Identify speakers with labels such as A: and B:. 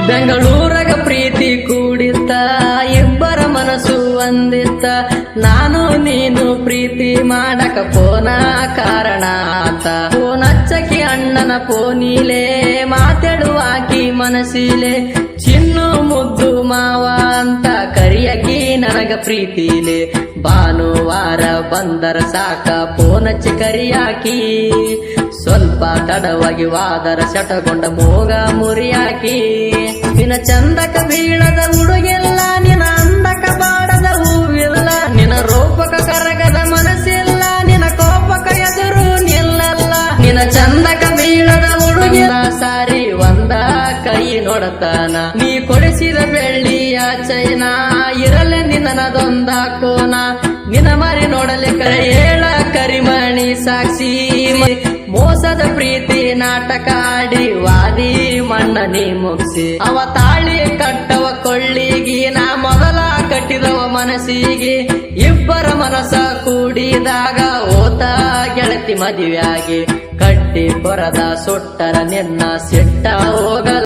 A: ಬೆಂಗಳೂರಾಗ ಪ್ರೀತಿ ಕೂಡಿತ್ತ ಇಬ್ಬರ ಮನಸ್ಸು ಒಂದಿತ್ತ ನಾನು ನೀನು ಪ್ರೀತಿ ಮಾಡಕ ಫೋನ ಕಾರಣ ಆತ ಫೋನ್ ಹಚ್ಚಕಿ ಅಣ್ಣನ ಫೋನಿಲೆ ಮಾತಾಡುವಾಕಿ ಮನಸ್ಸಿಲೆ ಚಿನ್ನು ಮುದ್ದು ಮಾವ ಅಂತ ಕರಿಯಕಿ ನನಗ ಪ್ರೀತಿಲೆ ಭಾನುವಾರ ಬಂದರ ಸಾಕ ಫೋನ್ ಹಚ್ಚಿ ಕರಿಯಾಕಿ ಸ್ವಲ್ಪ ತಡವಾಗಿ ವಾದರ ಸಟಗೊಂಡ ಮೋಗ ಮುರಿಯಾಕಿ ನಿನ ಚಂದಕ ಬೀಳದ ಹುಡುಗಿಲ್ಲ ನಿನ ಅಂದಕ ಬಾಡದ ಹೂವಿಲ್ಲ ನಿನ ರೂಪಕ ಕರಗದ ಮನಸ್ಸಿಲ್ಲ ನಿನ ಕೋಪಕ ಎದುರು ನಿಲ್ಲಲ್ಲ ನಿನ ಚಂದಕ ಬೀಳದ ಹುಡುಗಿಲ್ಲ ಸಾರಿ ಒಂದ ಕೈ ನೋಡತಾನ ನೀ ಕೊಡಿಸಿದ ಬೆಳ್ಳಿಯ ಚೈನಾ ಇರಲೆಂದಿ ನನದೊಂದ ಕೋನ ನಿನ ಮರಿ ನೋಡಲಿ ಹೇಳ ಕರಿಮಣಿ ಸಾಕ್ಷಿ ಮೋಸದ ಪ್ರೀತಿ ನಾಟಕ ಆಡಿ ವಾದಿ ಮಣ್ಣನಿ ಮುಗಿಸಿ ಅವ ತಾಳಿ ಕಟ್ಟವ ಕೊಳ್ಳಿಗಿ ನಾ ಮೊದಲ ಕಟ್ಟಿದವ ಮನಸ್ಸಿಗೆ ಇಬ್ಬರ ಮನಸ ಕೂಡಿದಾಗ ಓತ ಗೆಳತಿ ಮದುವೆಯಾಗಿ ಕಟ್ಟಿ ಪೊರದ ಸುಟ್ಟರ ನಿನ್ನ ಸಿಟ್ಟ ಹೋಗಲ್ಲ